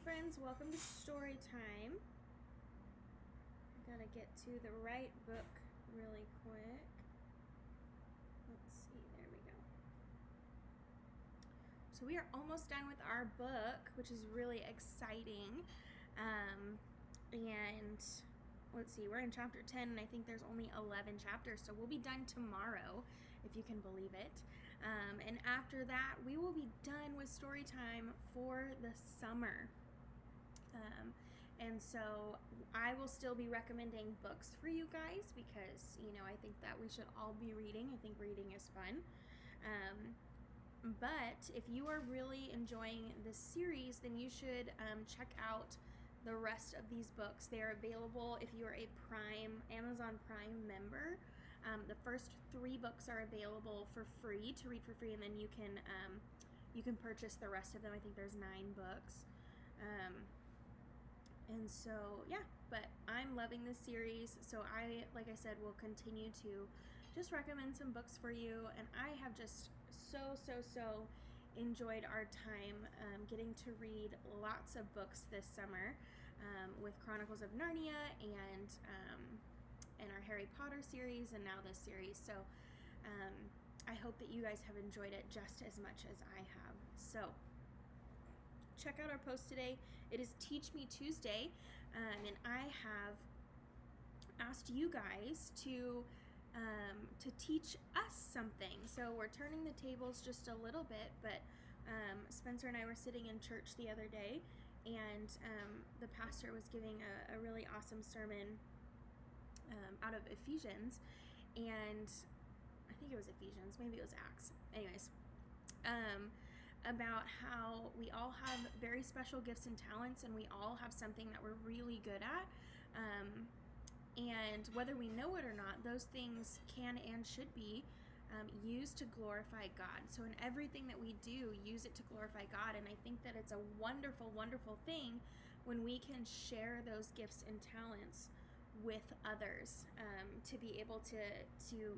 friends, welcome to story time. I gotta get to the right book really quick. Let's see, there we go. So we are almost done with our book, which is really exciting. And let's see, we're in chapter 10, and I think there's only 11 chapters, so we'll be done tomorrow, if you can believe it. And after that, we will be done with story time for the summer. And so I will still be recommending books for you guys because, I think that we should all be reading. I think reading is fun. But if you are really enjoying this series, then you should check out the rest of these books. They are available if you are a Amazon Prime member. The first 3 books are available for free, to read for free, and then you can purchase the rest of them. I think there's 9 books. And so, yeah, but I'm loving this series, so like I said, will continue to just recommend some books for you, and I have just so enjoyed our time getting to read lots of books this summer with Chronicles of Narnia and our Harry Potter series, and now this series. So I hope that you guys have enjoyed it just as much as I have. So check out our post today. It is Teach Me Tuesday, and I have asked you guys to teach us something. So we're turning the tables just a little bit, but Spencer and I were sitting in church the other day, and the pastor was giving a really awesome sermon out of Ephesians, and I think it was Ephesians, maybe it was Acts. Anyways, about how we all have very special gifts and talents, and we all have something that we're really good at. And whether we know it or not, those things can and should be used to glorify God. So in everything that we do, use it to glorify God. And I think that it's a wonderful, wonderful thing when we can share those gifts and talents with others, to be able to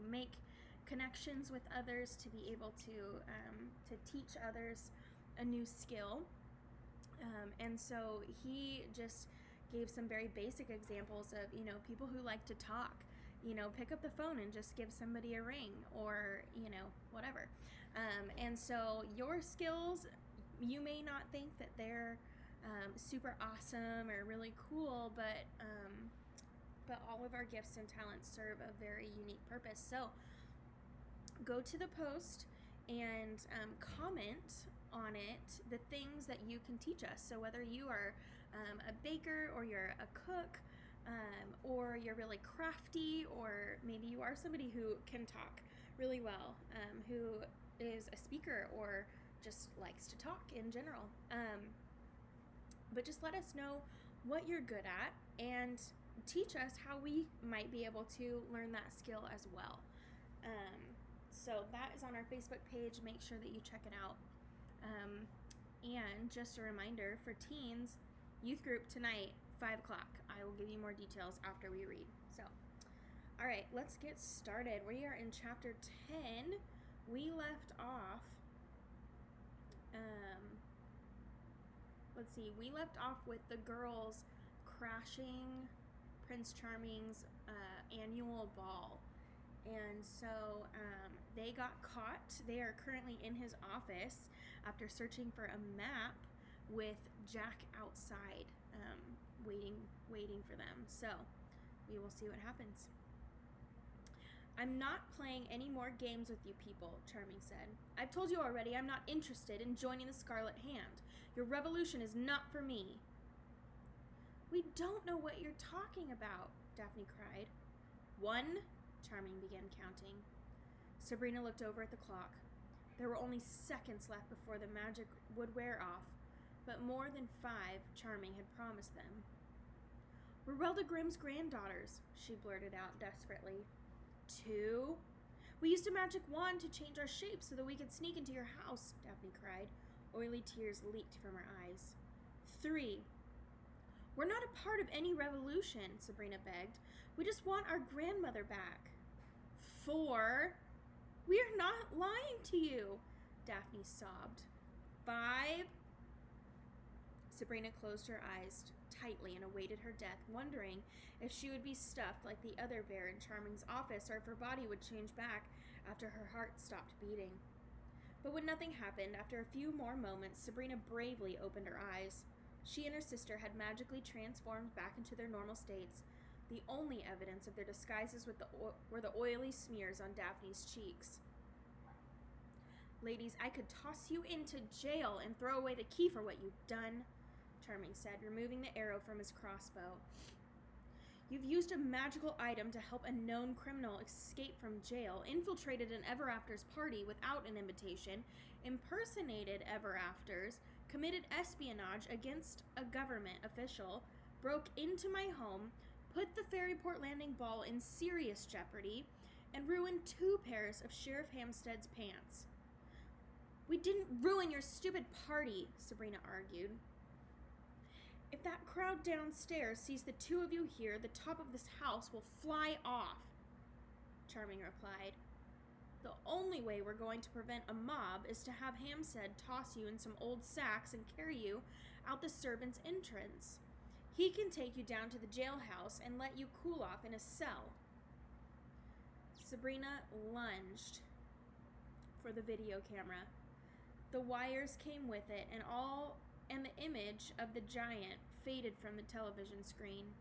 make connections with others, to be able to teach others a new skill. And so he just gave some very basic examples of, people who like to talk, pick up the phone and just give somebody a ring, or, whatever. And so your skills, you may not think that they're super awesome or really cool, but all of our gifts and talents serve a very unique purpose. So go to the post and comment on it the things that you can teach us. So whether you are a baker, or you're a cook, or you're really crafty, or maybe you are somebody who can talk really well, who is a speaker, or just likes to talk in general. But just let us know what you're good at and teach us how we might be able to learn that skill as well. So that is on our Facebook page. Make sure that you check it out. And just a reminder for teens, youth group tonight, 5 o'clock. I will give you more details after we read. So, all right, let's get started. We are in chapter 10. We left off, we left off with the girls crashing Prince Charming's annual ball. And so they got caught. They are currently in his office after searching for a map with Jack outside, waiting for them. So we will see what happens. "I'm not playing any more games with you people," Charming said. "I've told you already I'm not interested in joining the Scarlet Hand. Your revolution is not for me." "We don't know what you're talking about," Daphne cried. "1, Charming began counting. Sabrina looked over at the clock. There were only seconds left before the magic would wear off, but more than 5 Charming had promised them. "We're Relda Grimm's granddaughters," she blurted out desperately. 2, "We used a magic wand to change our shape so that we could sneak into your house," Daphne cried. Oily tears leaked from her eyes. 3, "We're not a part of any revolution," Sabrina begged. "We just want our grandmother back." 4, "We are not lying to you," Daphne sobbed. 5, Sabrina closed her eyes tightly and awaited her death, wondering if she would be stuffed like the other bear in Charming's office or if her body would change back after her heart stopped beating. But when nothing happened, after a few more moments, Sabrina bravely opened her eyes. She and her sister had magically transformed back into their normal states. The only evidence of their disguises were the oily smears on Daphne's cheeks. "Ladies, I could toss you into jail and throw away the key for what you've done," Charming said, removing the arrow from his crossbow. "You've used a magical item to help a known criminal escape from jail, infiltrated an Ever After's party without an invitation, impersonated Ever Afters, committed espionage against a government official, broke into my home, put the Ferryport Landing ball in serious jeopardy, and ruined 2 pairs of Sheriff Hampstead's pants." "We didn't ruin your stupid party," Sabrina argued. "If that crowd downstairs sees the 2 of you here, the top of this house will fly off," Charming replied. "The only way we're going to prevent a mob is to have Hampstead toss you in some old sacks and carry you out the servants' entrance. He can take you down to the jailhouse and let you cool off in a cell." Sabrina lunged for the video camera. The wires came with it, and the image of the giant faded from the television screen.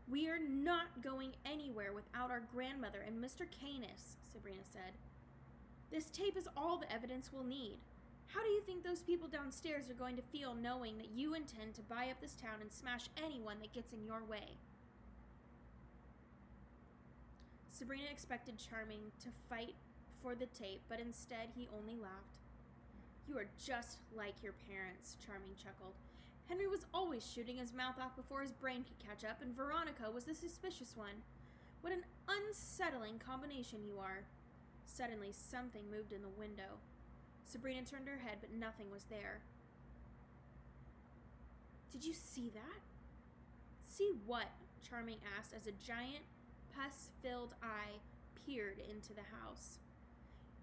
"We are not going anywhere without our grandmother and Mr. Canis," Sabrina said. "This tape is all the evidence we'll need. How do you think those people downstairs are going to feel knowing that you intend to buy up this town and smash anyone that gets in your way?" Sabrina expected Charming to fight for the tape, but instead he only laughed. "You are just like your parents," Charming chuckled. "Henry was always shooting his mouth off before his brain could catch up, and Veronica was the suspicious one. What an unsettling combination you are." Suddenly, something moved in the window. Sabrina turned her head, but nothing was there. "Did you see that?" "See what?" Charming asked as a giant, pus-filled eye peered into the house.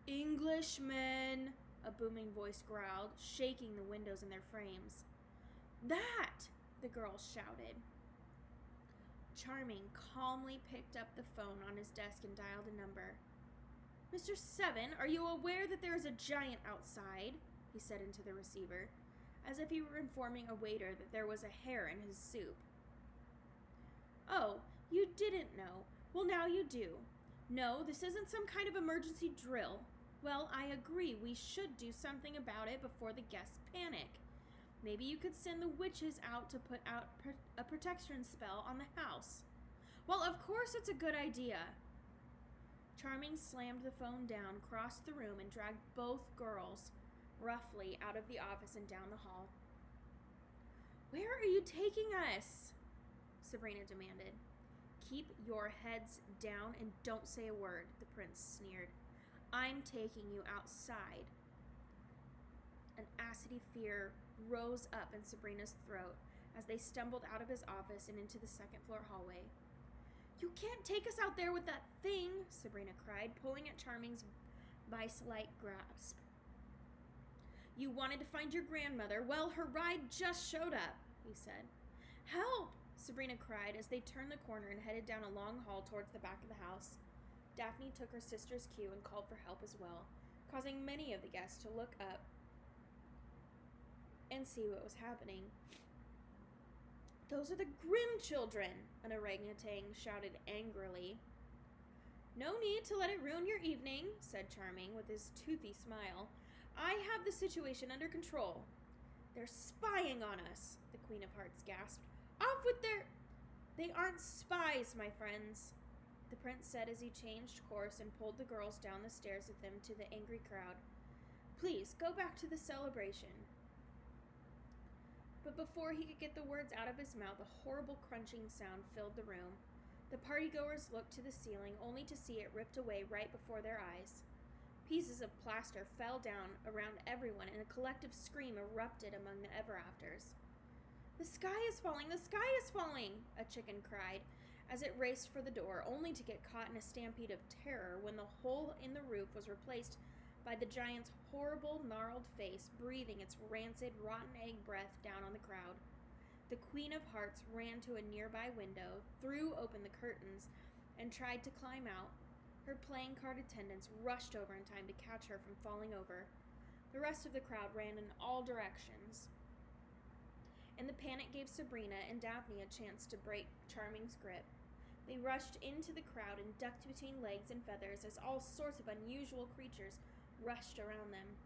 "Englishmen!" a booming voice growled, shaking the windows in their frames. "That!" the girls shouted. Charming calmly picked up the phone on his desk and dialed a number. "Mr. Seven, are you aware that there is a giant outside?" he said into the receiver, as if he were informing a waiter that there was a hair in his soup. "Oh, you didn't know. Well, now you do. No, this isn't some kind of emergency drill. Well, I agree we should do something about it before the guests panic. Maybe you could send the witches out to put out a protection spell on the house." "Well, of course it's a good idea." Charming slammed the phone down, crossed the room, and dragged both girls roughly out of the office and down the hall. "Where are you taking us?" Sabrina demanded. "Keep your heads down and don't say a word," the prince sneered. "I'm taking you outside." An acidy fear rose up in Sabrina's throat as they stumbled out of his office and into the second-floor hallway. "You can't take us out there with that thing," Sabrina cried, pulling at Charming's vice-like grasp. "You wanted to find your grandmother. Well, her ride just showed up," he said. "Help!" Sabrina cried as they turned the corner and headed down a long hall towards the back of the house. Daphne took her sister's cue and called for help as well, causing many of the guests to look up and see what was happening. "Those are the Grimm children," an orangutan shouted angrily. "No need to let it ruin your evening," said Charming with his toothy smile. "I have the situation under control." "They're spying on us," the Queen of Hearts gasped. "Off with their—" "They aren't spies, my friends," the prince said as he changed course and pulled the girls down the stairs with him to the angry crowd. "Please, go back to the celebration." But before he could get the words out of his mouth, a horrible crunching sound filled the room. The partygoers looked to the ceiling, only to see it ripped away right before their eyes. Pieces of plaster fell down around everyone, and a collective scream erupted among the Ever-Afters. "The sky is falling! The sky is falling!" a chicken cried as it raced for the door, only to get caught in a stampede of terror when the hole in the roof was replaced by the giant's horrible, gnarled face, breathing its rancid, rotten egg breath down on the crowd. The Queen of Hearts ran to a nearby window, threw open the curtains, and tried to climb out. Her playing card attendants rushed over in time to catch her from falling over. The rest of the crowd ran in all directions, and the panic gave Sabrina and Daphne a chance to break Charming's grip. They rushed into the crowd and ducked between legs and feathers as all sorts of unusual creatures rushed around them.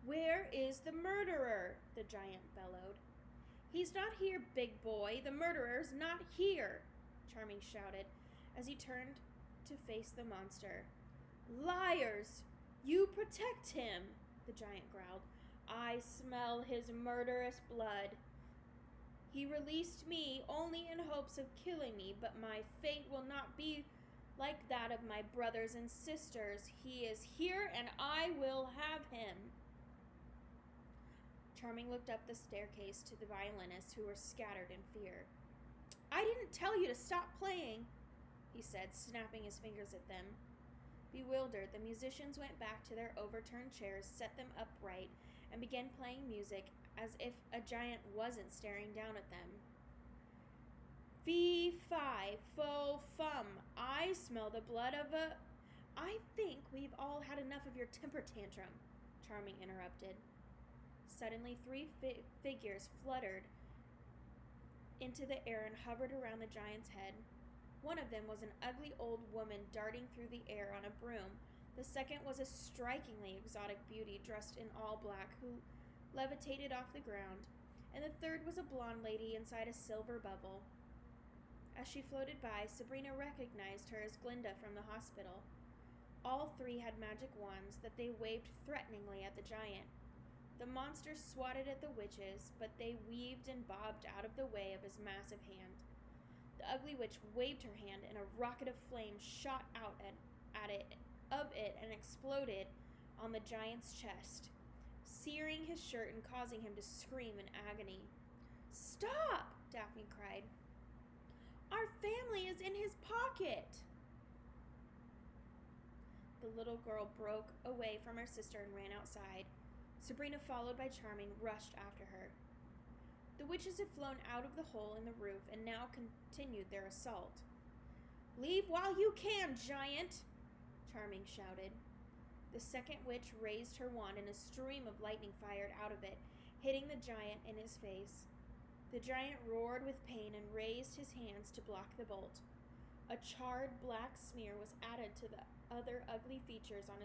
"Where is the murderer?" the giant bellowed. "He's not here, big boy. The murderer's not here," Charming shouted as he turned to face the monster. "Liars! You protect him," the giant growled. "I smell his murderous blood. He released me only in hopes of killing me, but my fate will not be like that of my brothers and sisters. He is here, and I will have him." Charming looked up the staircase to the violinists, who were scattered in fear. "I didn't tell you to stop playing," he said, snapping his fingers at them. Bewildered, the musicians went back to their overturned chairs, set them upright, and began playing music as if a giant wasn't staring down at them. "Fee, fi, fo, fum. I smell the blood of a—" "I think we've all had enough of your temper tantrum," Charming interrupted. Suddenly, three figures fluttered into the air and hovered around the giant's head. One of them was an ugly old woman darting through the air on a broom. The second was a strikingly exotic beauty dressed in all black who levitated off the ground. And the third was a blonde lady inside a silver bubble. As she floated by, Sabrina recognized her as Glinda from the hospital. All three had magic wands that they waved threateningly at the giant. The monster swatted at the witches, but they weaved and bobbed out of the way of his massive hand. The ugly witch waved her hand, and a rocket of flame shot out of it and exploded on the giant's chest, searing his shirt and causing him to scream in agony. "Stop!" Daphne cried. "Our family is in his pocket!" The little girl broke away from her sister and ran outside. Sabrina, followed by Charming, rushed after her. The witches had flown out of the hole in the roof and now continued their assault. "Leave while you can, giant!" Charming shouted. The second witch raised her wand and a stream of lightning fired out of it, hitting the giant in his face. The giant roared with pain and raised his hands to block the bolt. A charred black smear was added to the other ugly features on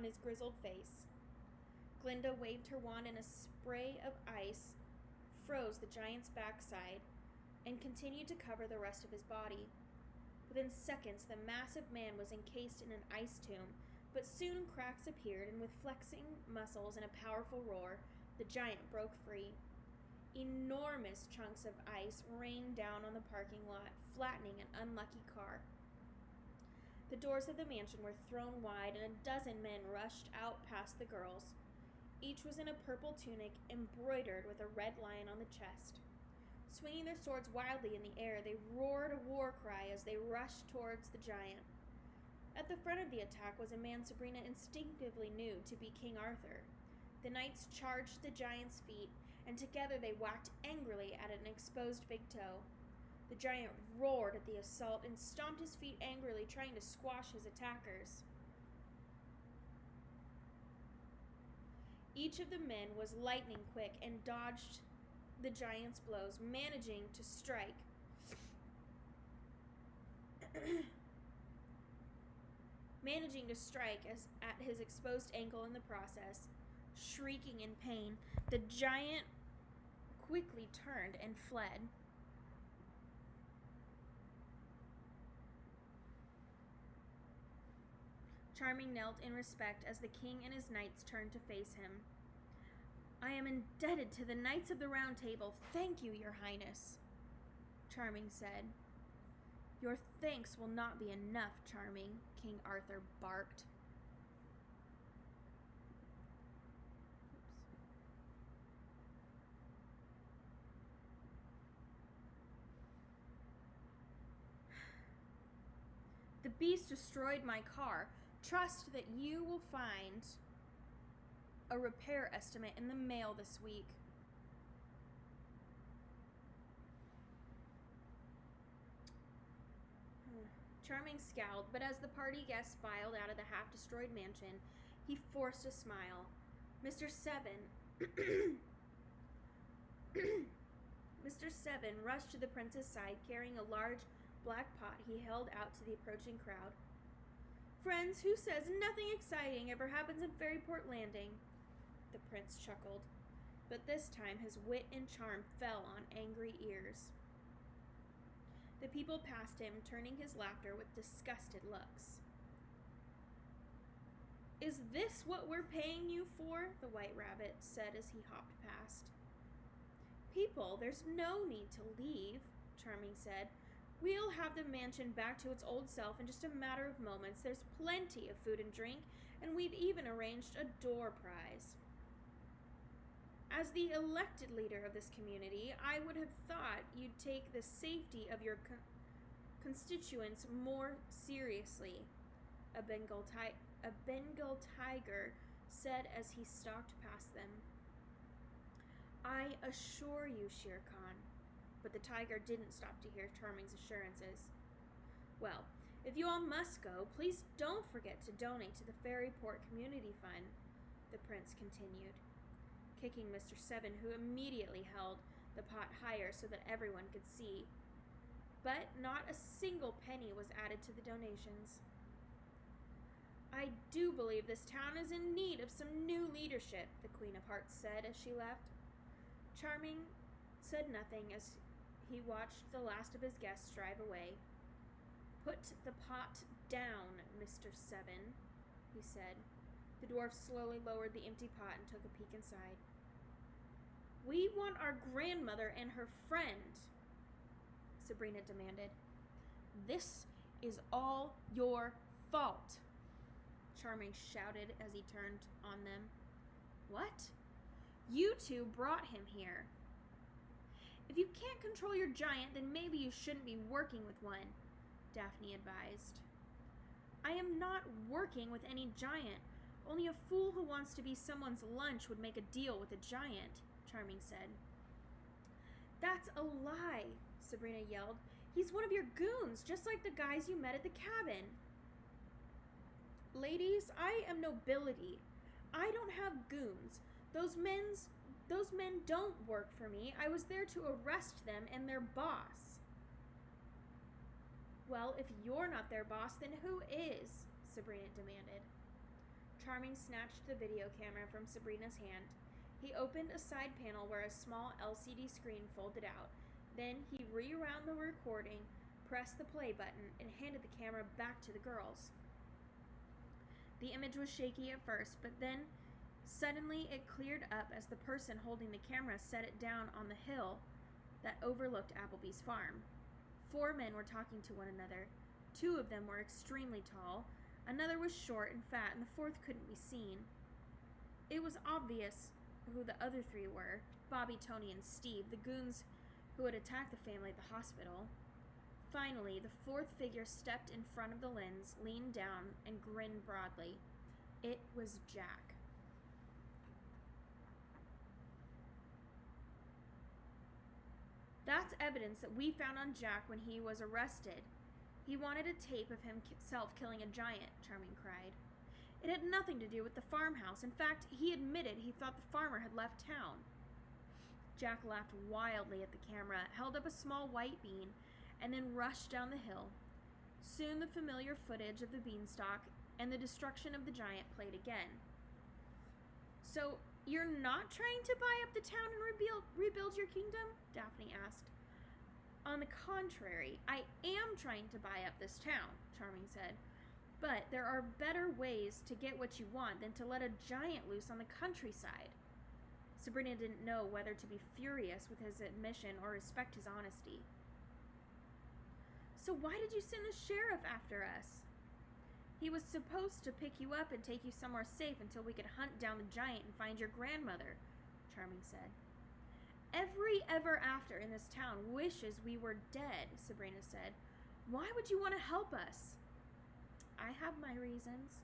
his grizzled face. Glinda waved her wand and a spray of ice froze the giant's backside and continued to cover the rest of his body. Within seconds, the massive man was encased in an ice tomb, but soon cracks appeared, and with flexing muscles and a powerful roar, the giant broke free. Enormous chunks of ice rained down on the parking lot, flattening an unlucky car. The doors of the mansion were thrown wide, and a dozen men rushed out past the girls. Each was in a purple tunic embroidered with a red lion on the chest. Swinging their swords wildly in the air, they roared a war cry as they rushed towards the giant. At the front of the attack was a man Sabrina instinctively knew to be King Arthur. The knights charged the giant's feet, and together they whacked angrily at an exposed big toe. The giant roared at the assault and stomped his feet angrily, trying to squash his attackers. Each of the men was lightning quick and dodged the giant's blows, managing to strike at his exposed ankle in the process. Shrieking in pain, the giant quickly turned and fled. Charming knelt in respect as the king and his knights turned to face him. "I am indebted to the Knights of the Round Table. Thank you, your highness," Charming said. "Your thanks will not be enough, Charming," King Arthur barked. "The beast destroyed my car, Trust that you will find a repair estimate in the mail this week. Charming scowled, but as the party guests filed out of the half-destroyed mansion, he forced a smile. Mr. Seven Mr. Seven rushed to the prince's side, carrying a large black pot he held out to the approaching crowd. Friends, who says nothing exciting ever happens in Fairyport Landing? The prince chuckled, but this time his wit and charm fell on angry ears. The people passed him, turning his laughter with disgusted looks. Is this what we're paying you for? The White Rabbit said as he hopped past. People, there's no need to leave, Charming said. We'll have the mansion back to its old self in just a matter of moments. There's plenty of food and drink, and we've even arranged a door prize. As the elected leader of this community, I would have thought you'd take the safety of your constituents more seriously, a Bengal tiger said as he stalked past them. I assure you, Shere Khan. But the tiger didn't stop to hear Charming's assurances. Well, if you all must go, please don't forget to donate to the Fairyport Community Fund, the prince continued, kicking Mr. Seven, who immediately held the pot higher so that everyone could see. But not a single penny was added to the donations. I do believe this town is in need of some new leadership, the Queen of Hearts said as she left. Charming said nothing as he watched the last of his guests drive away. Put the pot down, Mr. Seven, he said. The dwarf slowly lowered the empty pot and took a peek inside. We want our grandmother and her friend, Sabrina demanded. This is all your fault, Charming shouted as he turned on them. What? You two brought him here. If you can't control your giant, then maybe you shouldn't be working with one, Daphne advised. I am not working with any giant. Only a fool who wants to be someone's lunch would make a deal with a giant, Charming said. That's a lie, Sabrina yelled. He's one of your goons, just like the guys you met at the cabin. Ladies, I am nobility. I don't have goons. Those men don't work for me. I was there to arrest them and their boss. Well, if you're not their boss, then who is? Sabrina demanded. Charming snatched the video camera from Sabrina's hand. He opened a side panel where a small LCD screen folded out. Then he rewound the recording, pressed the play button, and handed the camera back to the girls. The image was shaky at first, but then suddenly it cleared up as the person holding the camera set it down on the hill that overlooked Applebee's farm. 4 men were talking to one another. 2 of them were extremely tall, another was short and fat, and the 4th couldn't be seen. It was obvious who the other 3 were, Bobby, Tony, and Steve, the goons who had attacked the family at the hospital. Finally, the 4th figure stepped in front of the lens, leaned down, and grinned broadly. It was Jack. That's evidence that we found on Jack when he was arrested. He wanted a tape of himself killing a giant, Charming cried. It had nothing to do with the farmhouse. In fact, he admitted he thought the farmer had left town. Jack laughed wildly at the camera, held up a small white bean, and then rushed down the hill. Soon the familiar footage of the beanstalk and the destruction of the giant played again. So, you're not trying to buy up the town and rebuild your kingdom? Daphne asked. On the contrary, I am trying to buy up this town, Charming said. But there are better ways to get what you want than to let a giant loose on the countryside. Sabrina didn't know whether to be furious with his admission or respect his honesty. So why did you send the sheriff after us? He was supposed to pick you up and take you somewhere safe until we could hunt down the giant and find your grandmother, Charming said. Every ever after in this town wishes we were dead, Sabrina said. Why would you want to help us? I have my reasons.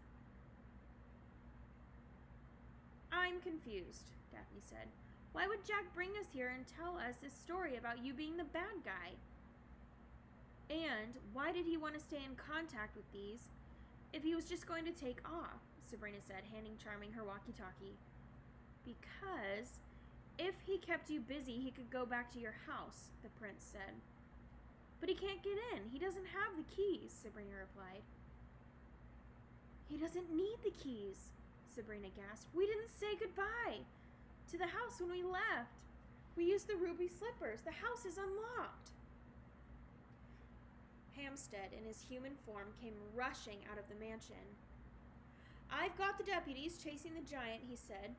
I'm confused, Daphne said. Why would Jack bring us here and tell us this story about you being the bad guy? And why did he want to stay in contact with these if he was just going to take off? Sabrina said, handing Charming her walkie-talkie. Because if he kept you busy, he could go back to your house, the prince said. But he can't get in. He doesn't have the keys, Sabrina replied. He doesn't need the keys, Sabrina gasped. We didn't say goodbye to the house when we left. We used the ruby slippers. The house is unlocked. Hampstead, in his human form, came rushing out of the mansion. I've got the deputies chasing the giant, he said.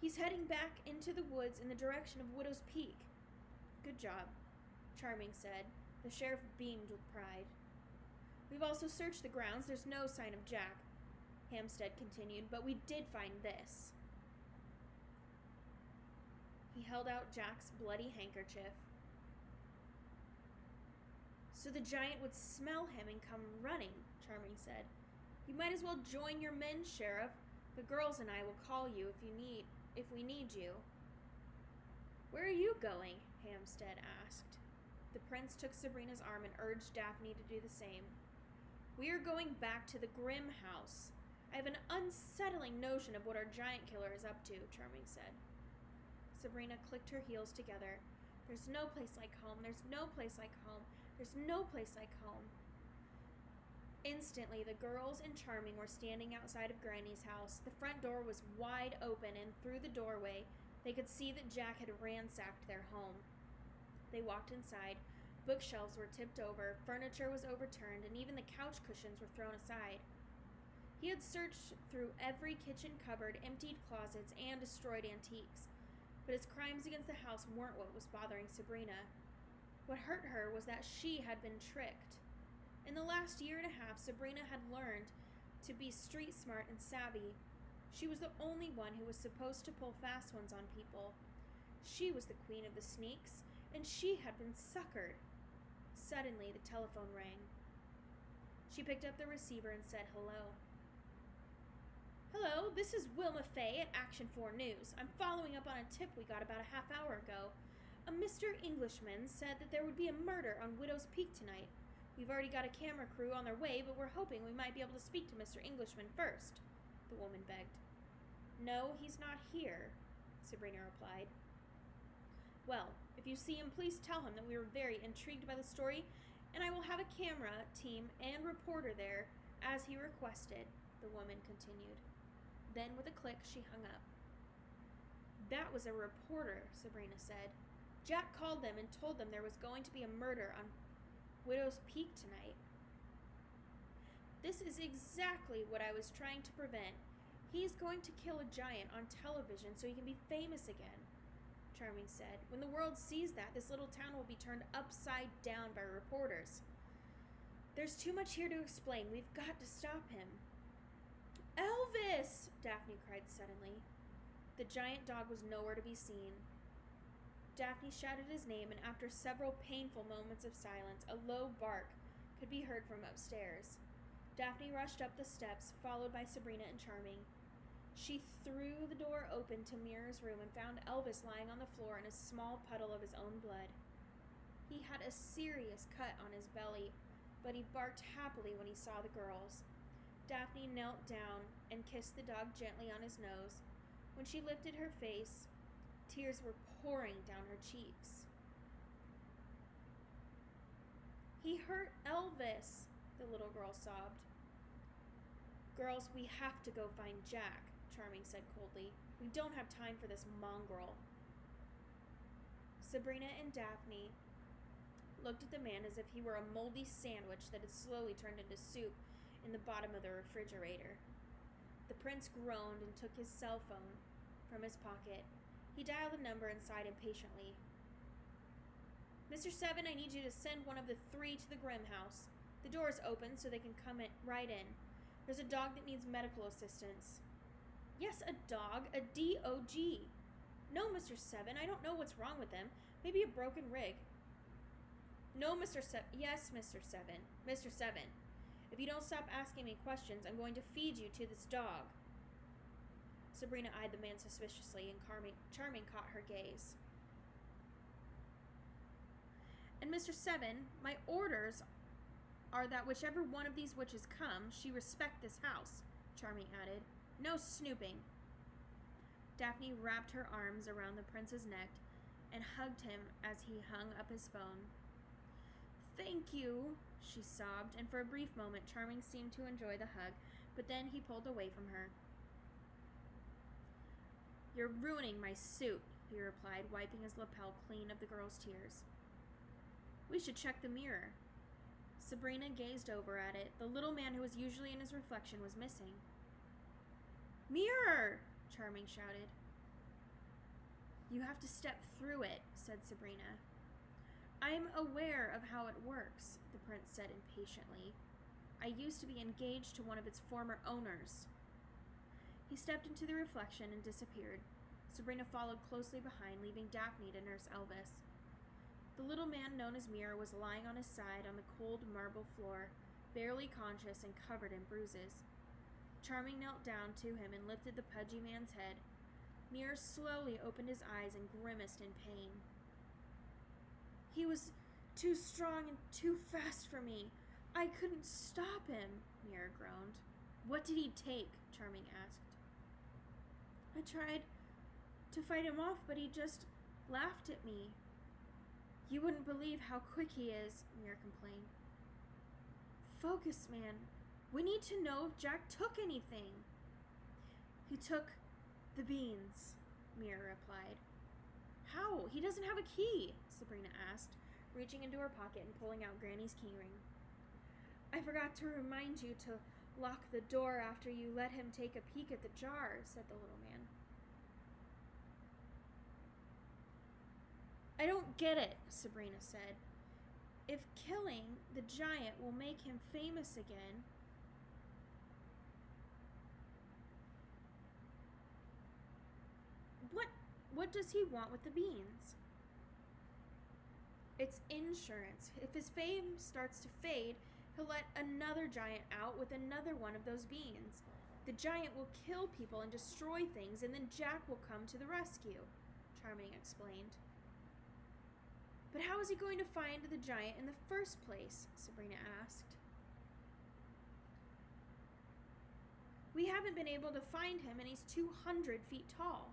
He's heading back into the woods in the direction of Widow's Peak. Good job, Charming said. The sheriff beamed with pride. We've also searched the grounds. There's no sign of Jack, Hampstead continued, but we did find this. He held out Jack's bloody handkerchief. So the giant would smell him and come running, Charming said. You might as well join your men, Sheriff. The girls and I will call you if we need you. Where are you going? Hampstead asked. The prince took Sabrina's arm and urged Daphne to do the same. We are going back to the Grimm house. I have an unsettling notion of what our giant killer is up to, Charming said. Sabrina clicked her heels together. There's no place like home. There's no place like home. There's no place like home. Instantly, the girls and Charming were standing outside of Granny's house. The front door was wide open, and through the doorway, they could see that Jack had ransacked their home. They walked inside. Bookshelves were tipped over, furniture was overturned, and even the couch cushions were thrown aside. He had searched through every kitchen cupboard, emptied closets, and destroyed antiques. But his crimes against the house weren't what was bothering Sabrina. What hurt her was that she had been tricked. In the last year and a half, Sabrina had learned to be street smart and savvy. She was the only one who was supposed to pull fast ones on people. She was the queen of the sneaks, and she had been suckered. Suddenly, the telephone rang. She picked up the receiver and said hello. Hello, this is Wilma Fay at Action 4 News. I'm following up on a tip we got about a half hour ago. A Mr. Englishman said that there would be a murder on Widow's Peak tonight. We've already got a camera crew on their way, but we're hoping we might be able to speak to Mr. Englishman first, the woman begged. No, he's not here, Sabrina replied. Well, if you see him, please tell him that we were very intrigued by the story, and I will have a camera team and reporter there, as he requested, the woman continued. Then, with a click, she hung up. That was a reporter, Sabrina said. Jack called them and told them there was going to be a murder on Widow's Peak tonight. This is exactly what I was trying to prevent. He's going to kill a giant on television so he can be famous again, Charming said. When the world sees that, this little town will be turned upside down by reporters. There's too much here to explain. We've got to stop him. Elvis! Daphne cried suddenly. The giant dog was nowhere to be seen. Daphne shouted his name, and after several painful moments of silence, a low bark could be heard from upstairs. Daphne rushed up the steps, followed by Sabrina and Charming. She threw the door open to Mira's room and found Elvis lying on the floor in a small puddle of his own blood. He had a serious cut on his belly, but he barked happily when he saw the girls. Daphne knelt down and kissed the dog gently on his nose. When she lifted her face, tears were pouring down her cheeks. He hurt Elvis, the little girl sobbed. Girls, we have to go find Jack, Charming said coldly. We don't have time for this mongrel. Sabrina and Daphne looked at the man as if he were a moldy sandwich that had slowly turned into soup in the bottom of the refrigerator. The prince groaned and took his cell phone from his pocket. He dialed a number and sighed impatiently. Mr. Seven, I need you to send one of the 3 to the Grimm house. The door is open so they can come right in. There's a dog that needs medical assistance. Yes, a dog, a D-O-G. No, Mr. Seven, I don't know what's wrong with him. Maybe a broken rig. No, Mr. Seven. Yes, Mr. Seven. Mr. Seven. If you don't stop asking me questions, I'm going to feed you to this dog. Sabrina eyed the man suspiciously, and Charming caught her gaze. And Mr. Seven, my orders are that whichever one of these witches come, she respect this house, Charming added. No snooping. Daphne wrapped her arms around the prince's neck and hugged him as he hung up his phone. Thank you, she sobbed, and for a brief moment Charming seemed to enjoy the hug, but then he pulled away from her. You're ruining my suit, he replied, wiping his lapel clean of the girl's tears. We should check the mirror. Sabrina gazed over at it. The little man who was usually in his reflection was missing. Mirror! Charming shouted. You have to step through it, said Sabrina. I'm aware of how it works, the prince said impatiently. I used to be engaged to one of its former owners. He stepped into the reflection and disappeared. Sabrina followed closely behind, leaving Daphne to nurse Elvis. The little man known as Mirror was lying on his side on the cold marble floor, barely conscious and covered in bruises. Charming knelt down to him and lifted the pudgy man's head. Mirror slowly opened his eyes and grimaced in pain. He was too strong and too fast for me. I couldn't stop him, Mirror groaned. What did he take? Charming asked. I tried to fight him off, but he just laughed at me. You wouldn't believe how quick he is, Mirror complained. Focus, man. We need to know if Jack took anything. He took the beans, Mirror replied. How? He doesn't have a key, Sabrina asked, reaching into her pocket and pulling out Granny's keyring. I forgot to remind you to lock the door after you let him take a peek at the jar, said the little man. I don't get it, Sabrina said. If killing the giant will make him famous again, what does he want with the beans? It's insurance. If his fame starts to fade, he'll let another giant out with another one of those beans. The giant will kill people and destroy things, and then Jack will come to the rescue, Charming explained. But how is he going to find the giant in the first place? Sabrina asked. We haven't been able to find him, and he's 200 feet tall.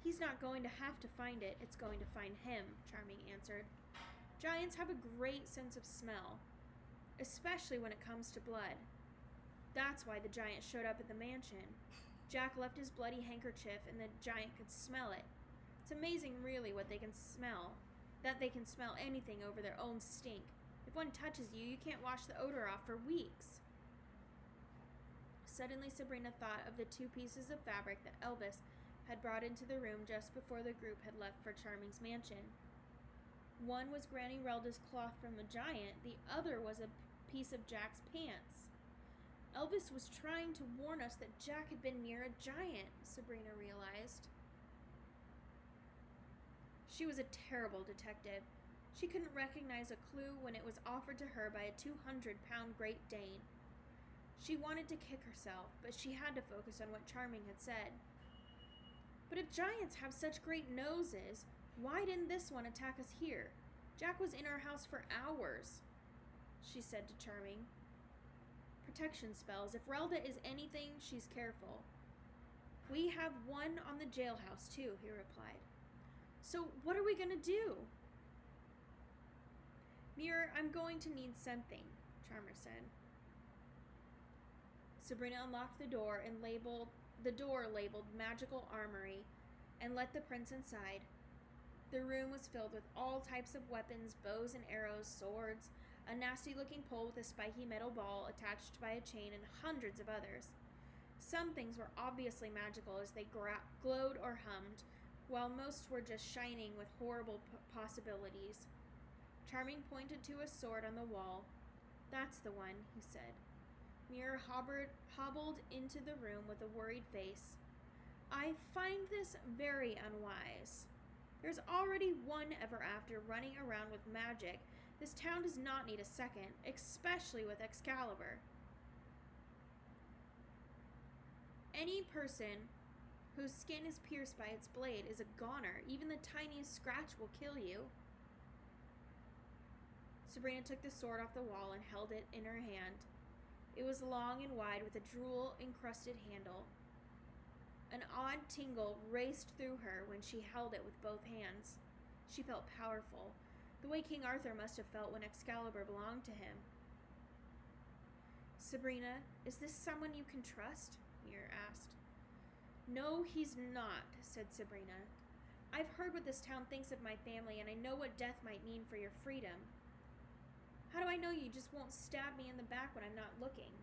He's not going to have to find it. It's going to find him, Charming answered. Giants have a great sense of smell, especially when it comes to blood. That's why the giant showed up at the mansion. Jack left his bloody handkerchief, and the giant could smell it. It's amazing, really, what they can smell. That they can smell anything over their own stink. If one touches you, you can't wash the odor off for weeks. Suddenly, Sabrina thought of the 2 pieces of fabric that Elvis had brought into the room just before the group had left for Charming's mansion. One was Granny Relda's cloth from the giant, the other was a piece of Jack's pants. Elvis was trying to warn us that Jack had been near a giant, Sabrina realized. She was a terrible detective. She couldn't recognize a clue when it was offered to her by a 200-pound Great Dane. She wanted to kick herself, but she had to focus on what Charming had said. But if giants have such great noses, why didn't this one attack us here? Jack was in our house for hours, she said to Charming. Protection spells. If Relda is anything, she's careful. We have one on the jailhouse, too, he replied. So what are we going to do? Mirror, I'm going to need something, Charmer said. Sabrina unlocked the door and labeled Magical Armory and let the prince inside. The room was filled with all types of weapons, bows and arrows, swords, a nasty-looking pole with a spiky metal ball attached by a chain, and hundreds of others. Some things were obviously magical as they glowed or hummed, while most were just shining with horrible possibilities. Charming pointed to a sword on the wall. That's the one, he said. Mirror hobbled into the room with a worried face. I find this very unwise. There's already one ever after running around with magic, This town does not need a second, especially with Excalibur. Any person whose skin is pierced by its blade is a goner. Even the tiniest scratch will kill you. Sabrina took the sword off the wall and held it in her hand. It was long and wide with a drool-encrusted handle. An odd tingle raced through her when she held it with both hands. She felt powerful, the way King Arthur must have felt when Excalibur belonged to him. Sabrina, is this someone you can trust? Mir asked. No, he's not, said Sabrina. I've heard what this town thinks of my family, and I know what death might mean for your freedom. How do I know you just won't stab me in the back when I'm not looking?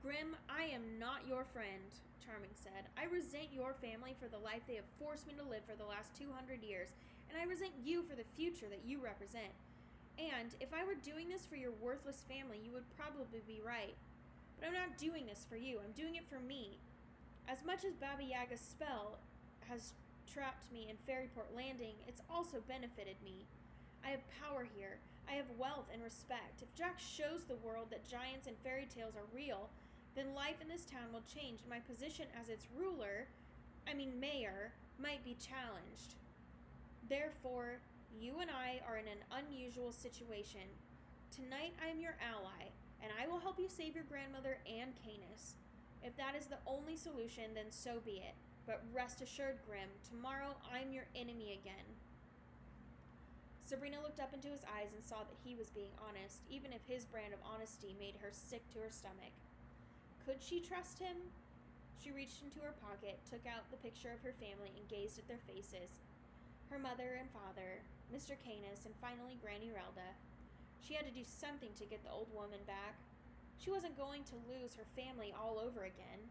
Grim, I am not your friend, Charming said. I resent your family for the life they have forced me to live for the last 200 years, and I resent you for the future that you represent. And if I were doing this for your worthless family, you would probably be right. But I'm not doing this for you. I'm doing it for me. As much as Baba Yaga's spell has trapped me in Fairyport Landing, it's also benefited me. I have power here. I have wealth and respect. If Jack shows the world that giants and fairy tales are real, then life in this town will change, and my position as its mayor, might be challenged. Therefore, you and I are in an unusual situation. Tonight I am your ally, and I will help you save your grandmother and Canis. If that is the only solution, then so be it. But rest assured, Grim, tomorrow I'm your enemy again. Sabrina looked up into his eyes and saw that he was being honest, even if his brand of honesty made her sick to her stomach. Could she trust him? She reached into her pocket, took out the picture of her family, and gazed at their faces. Her mother and father, Mr. Canis, and finally Granny Relda. She had to do something to get the old woman back. She wasn't going to lose her family all over again.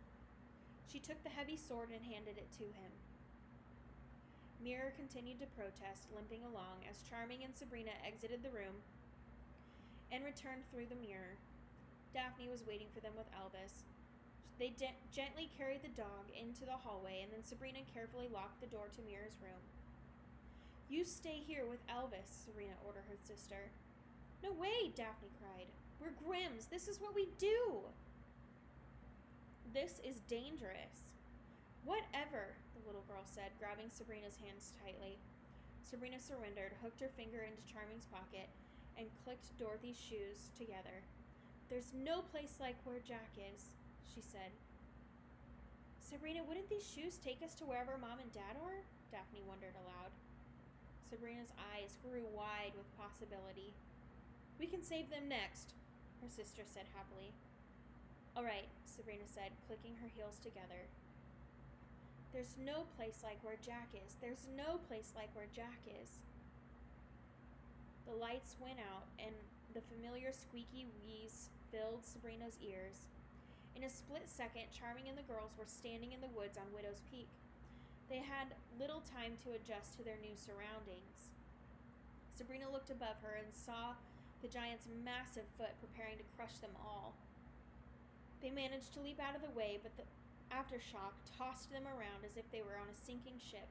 She took the heavy sword and handed it to him. Mirror continued to protest, limping along, as Charming and Sabrina exited the room and returned through the mirror. Daphne was waiting for them with Elvis. They gently carried the dog into the hallway, and then Sabrina carefully locked the door to Mirror's room. You stay here with Elvis, Sabrina ordered her sister. No way, Daphne cried. We're Grims. This is what we do. This is dangerous. Whatever, the little girl said, grabbing Sabrina's hands tightly. Sabrina surrendered, hooked her finger into Charming's pocket, and clicked Dorothy's shoes together. There's no place like where Jack is, she said. Sabrina, wouldn't these shoes take us to wherever Mom and Dad are? Daphne wondered aloud. Sabrina's eyes grew wide with possibility. We can save them next, her sister said happily. All right, Sabrina said, clicking her heels together. There's no place like where Jack is. There's no place like where Jack is. The lights went out, and the familiar squeaky wheeze filled Sabrina's ears. In a split second, Charming and the girls were standing in the woods on Widow's Peak. They had little time to adjust to their new surroundings. Sabrina looked above her and saw the giant's massive foot preparing to crush them all. They managed to leap out of the way, but the aftershock tossed them around as if they were on a sinking ship.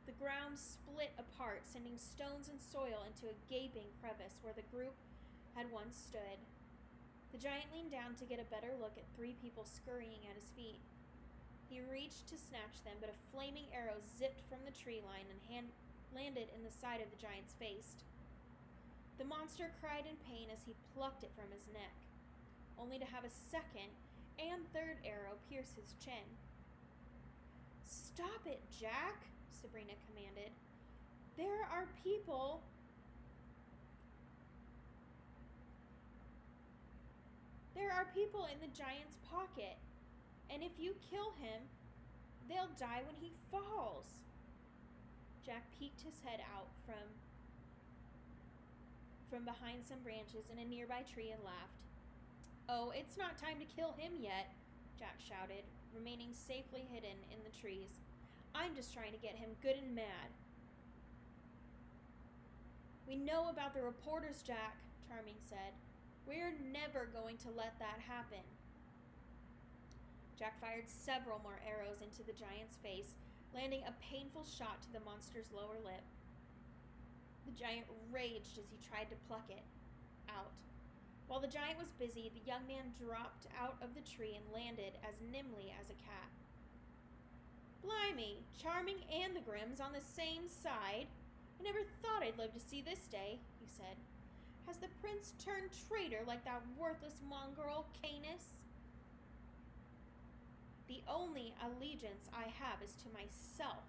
The ground split apart, sending stones and soil into a gaping crevice where the group had once stood. The giant leaned down to get a better look at three people scurrying at his feet. He reached to snatch them, but a flaming arrow zipped from the tree line and landed in the side of the giant's face. The monster cried in pain as he plucked it from his neck, only to have a second and third arrow pierce his chin. Stop it, Jack, Sabrina commanded. There are people in the giant's pocket, and if you kill him, they'll die when he falls. Jack peeked his head out from behind some branches in a nearby tree and laughed. Oh, it's not time to kill him yet, Jack shouted, remaining safely hidden in the trees. I'm just trying to get him good and mad. We know about the reporters, Jack, Charming said. We're never going to let that happen. Jack fired several more arrows into the giant's face, landing a painful shot to the monster's lower lip. The giant raged as he tried to pluck it out. While the giant was busy, the young man dropped out of the tree and landed as nimbly as a cat. "Blimey, Charming and the Grimms on the same side. I never thought I'd live to see this day," he said. "Has the prince turned traitor like that worthless mongrel, Canis?" "The only allegiance I have is to myself,"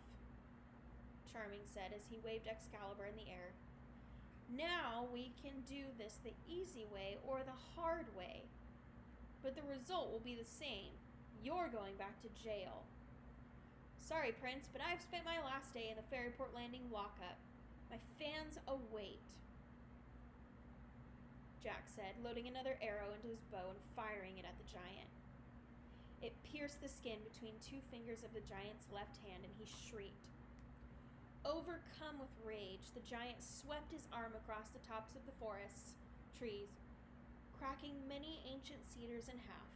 Charming said as he waved Excalibur in the air. "Now we can do this the easy way or the hard way. But the result will be the same. You're going back to jail." "Sorry, Prince, but I've spent my last day in the Ferryport Landing lockup. My fans await," Jack said, loading another arrow into his bow and firing it at the giant. It pierced the skin between 2 fingers of the giant's left hand, and he shrieked. Overcome with rage, the giant swept his arm across the tops of the forest's trees, cracking many ancient cedars in half.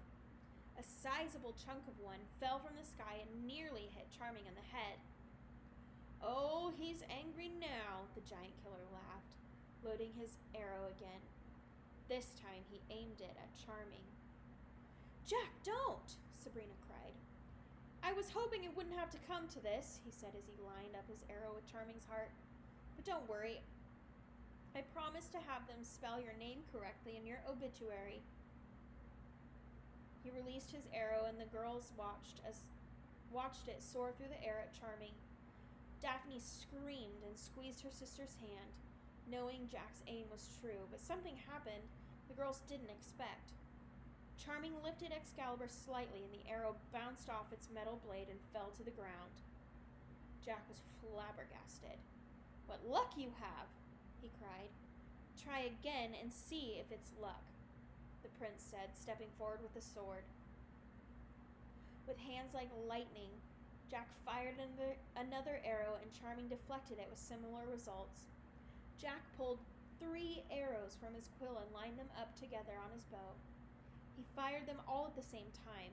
A sizable chunk of one fell from the sky and nearly hit Charming on the head. "Oh, he's angry now," the giant killer laughed, loading his arrow again. This time he aimed it at Charming. "Jack, don't!" Sabrina cried. "I was hoping it wouldn't have to come to this," he said as he lined up his arrow with Charming's heart. "But don't worry. I promise to have them spell your name correctly in your obituary." He released his arrow, and the girls watched it soar through the air at Charming. Daphne screamed and squeezed her sister's hand, knowing Jack's aim was true, but something happened the girls didn't expect. Charming lifted Excalibur slightly, and the arrow bounced off its metal blade and fell to the ground. Jack was flabbergasted. "What luck you have!" he cried. "Try again and see if it's luck," the prince said, stepping forward with the sword. With hands like lightning, Jack fired another arrow, and Charming deflected it with similar results. Jack pulled 3 arrows from his quill and lined them up together on his bow. He fired them all at the same time.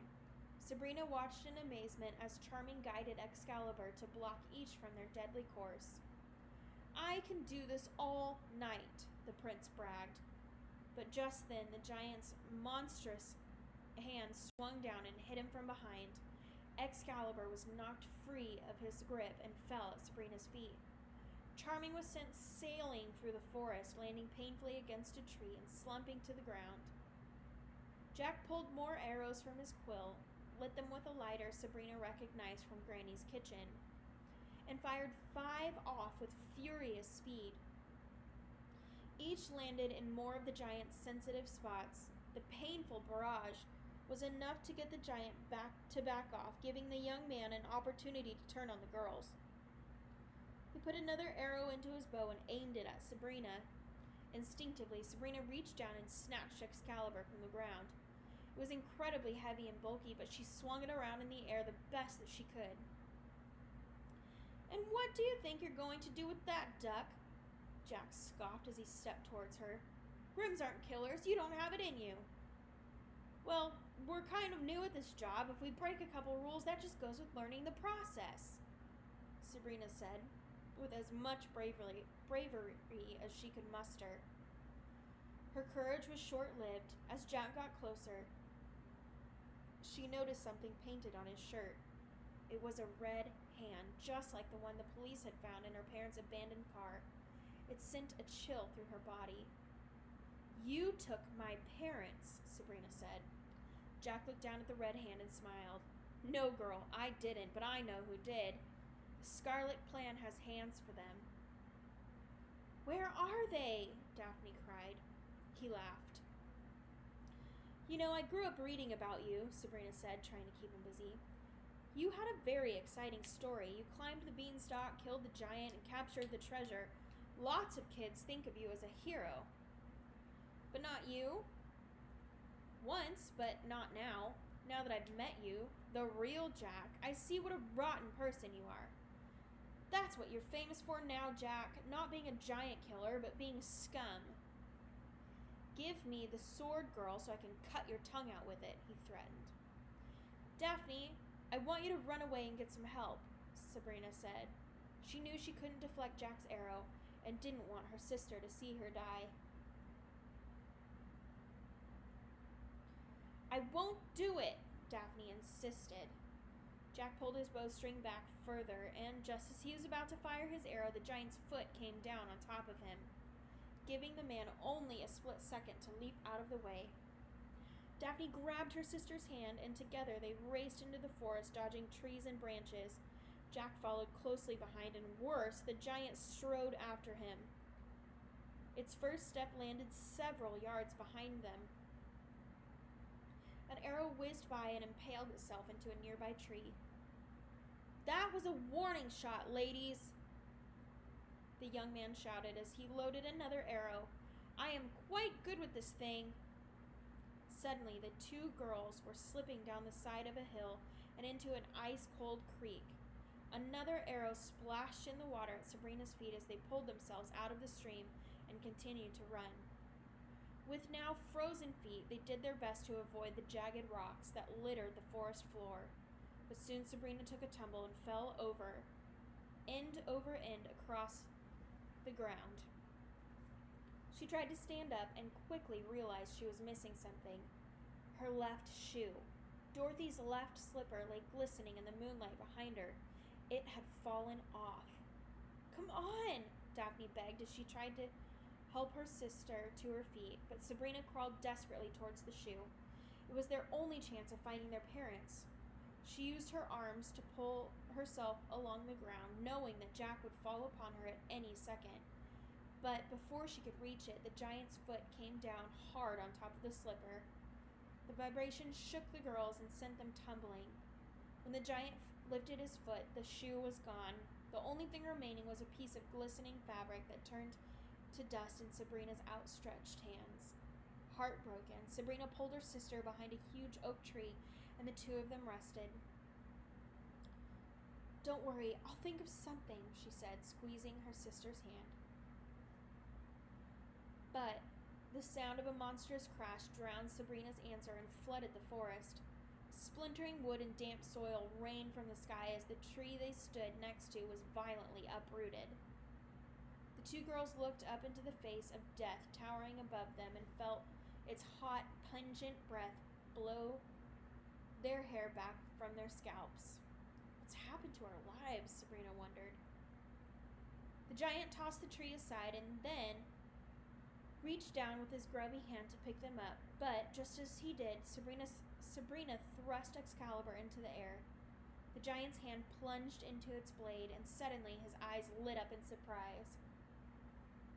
Sabrina watched in amazement as Charming guided Excalibur to block each from their deadly course. "I can do this all night," the prince bragged. But just then, the giant's monstrous hand swung down and hit him from behind. Excalibur was knocked free of his grip and fell at Sabrina's feet. Charming was sent sailing through the forest, landing painfully against a tree and slumping to the ground. Jack pulled more arrows from his quill, lit them with a lighter Sabrina recognized from Granny's kitchen, and fired 5 off with furious speed. Each landed in more of the giant's sensitive spots. The painful barrage was enough to get the giant back off, giving the young man an opportunity to turn on the girls. He put another arrow into his bow and aimed it at Sabrina. Instinctively, Sabrina reached down and snatched Excalibur from the ground. It was incredibly heavy and bulky, but she swung it around in the air the best that she could. "And what do you think you're going to do with that, duck?" Jack scoffed as he stepped towards her. "Grimms aren't killers. You don't have it in you." "Well, we're kind of new at this job. If we break a couple rules, that just goes with learning the process," Sabrina said, with as much bravery as she could muster. Her courage was short-lived. As Jack got closer, she noticed something painted on his shirt. It was a red hand, just like the one the police had found in her parents' abandoned car. It sent a chill through her body. "You took my parents," Sabrina said. Jack looked down at the red hand and smiled. "No, girl, I didn't, but I know who did. The Scarlet Clan has hands for them." "Where are they?" Daphne cried. He laughed. "You know, I grew up reading about you," Sabrina said, trying to keep him busy. "You had a very exciting story. You climbed the beanstalk, killed the giant, and captured the treasure. Lots of kids think of you as a hero. But not you. Once, but not now. Now that I've met you, the real Jack, I see what a rotten person you are. That's what you're famous for now, Jack. Not being a giant killer, but being scum. Give me the sword, girl, so I can cut your tongue out with it," he threatened. "Daphne, I want you to run away and get some help," Sabrina said. She knew she couldn't deflect Jack's arrow. and didn't want her sister to see her die. "I won't do it," Daphne insisted. Jack pulled his bowstring back further, and just as he was about to fire his arrow, the giant's foot came down on top of him, giving the man only a split second to leap out of the way. Daphne grabbed her sister's hand, and together they raced into the forest, dodging trees and branches. Jack followed closely behind, and worse, the giant strode after him. Its first step landed several yards behind them. An arrow whizzed by and impaled itself into a nearby tree. "That was a warning shot, ladies," the young man shouted as he loaded another arrow. "I am quite good with this thing." Suddenly, the two girls were slipping down the side of a hill and into an ice-cold creek. Another arrow splashed in the water at Sabrina's feet as they pulled themselves out of the stream and continued to run. With now frozen feet, they did their best to avoid the jagged rocks that littered the forest floor. But soon Sabrina took a tumble and fell over end across the ground. She tried to stand up and quickly realized she was missing something: her left shoe. Dorothy's left slipper lay glistening in the moonlight behind her. It had fallen off. "Come on," Daphne begged as she tried to help her sister to her feet, but Sabrina crawled desperately towards the shoe. It was their only chance of finding their parents. She used her arms to pull herself along the ground, knowing that Jack would fall upon her at any second. But before she could reach it, the giant's foot came down hard on top of the slipper. The vibration shook the girls and sent them tumbling. When the giant lifted his foot, the shoe was gone. The only thing remaining was a piece of glistening fabric that turned to dust in Sabrina's outstretched hands. Heartbroken, Sabrina pulled her sister behind a huge oak tree, and the two of them rested. "Don't worry, I'll think of something," she said, squeezing her sister's hand. But the sound of a monstrous crash drowned Sabrina's answer and flooded the forest. Splintering wood and damp soil rained from the sky as the tree they stood next to was violently uprooted. The two girls looked up into the face of death towering above them and felt its hot, pungent breath blow their hair back from their scalps. "What's happened to our lives?" Sabrina wondered. The giant tossed the tree aside and then reached down with his grubby hand to pick them up, but just as he did, Sabrina thrust Excalibur into the air. The giant's hand plunged into its blade, and suddenly his eyes lit up in surprise.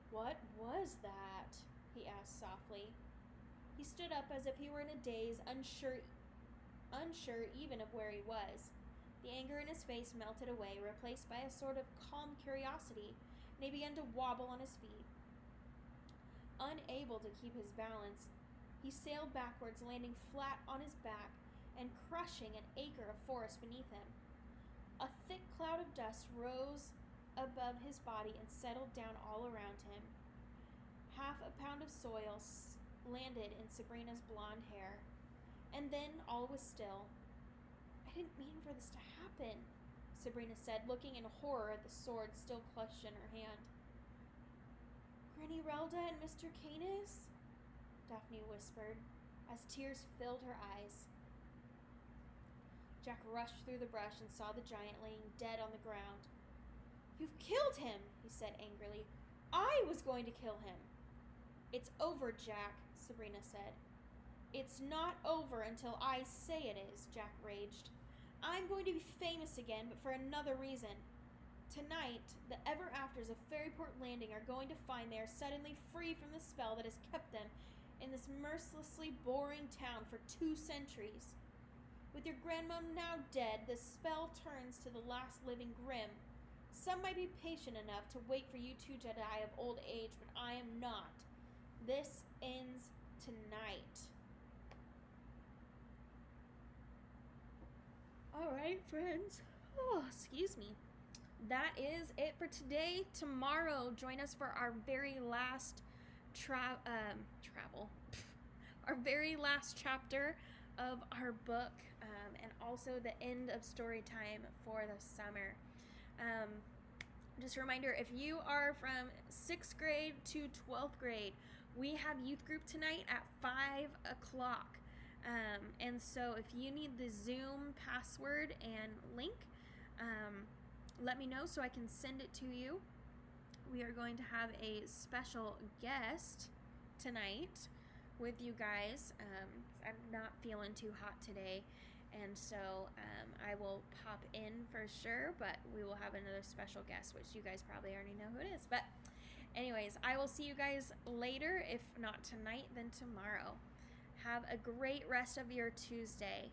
"What was that?" he asked softly. He stood up as if he were in a daze, unsure even of where he was. The anger in his face melted away, replaced by a sort of calm curiosity, and he began to wobble on his feet. Unable to keep his balance, he sailed backwards, landing flat on his back and crushing an acre of forest beneath him. A thick cloud of dust rose above his body and settled down all around him. Half a pound of soil landed in Sabrina's blonde hair, and then all was still. "I didn't mean for this to happen," Sabrina said, looking in horror at the sword still clutched in her hand. "Granny Relda and Mr. Canis?" Daphne whispered, as tears filled her eyes. Jack rushed through the brush and saw the giant laying dead on the ground. "You've killed him," he said angrily. "I was going to kill him." "It's over, Jack," Sabrina said. "It's not over until I say it is," Jack raged. "I'm going to be famous again, but for another reason. Tonight, the ever-afters of Fairyport Landing are going to find they are suddenly free from the spell that has kept them in this mercilessly boring town for 2 centuries. With your grandmom now dead, the spell turns to the last living Grimm. Some might be patient enough to wait for you two to die of old age, but I am not. This ends tonight." All right, friends. Oh, excuse me. That is it for today. Tomorrow, join us for our very last our very last chapter of our book, and also the end of story time for the summer. Just a reminder, if you are from 6th grade to 12th grade, we have youth group tonight at 5 o'clock. And so if you need the Zoom password and link, let me know so I can send it to you. We are going to have a special guest tonight with you guys. I'm not feeling too hot today, and so I will pop in for sure, but we will have another special guest, which you guys probably already know who it is. But anyways, I will see you guys later, if not tonight, then tomorrow. Have a great rest of your Tuesday.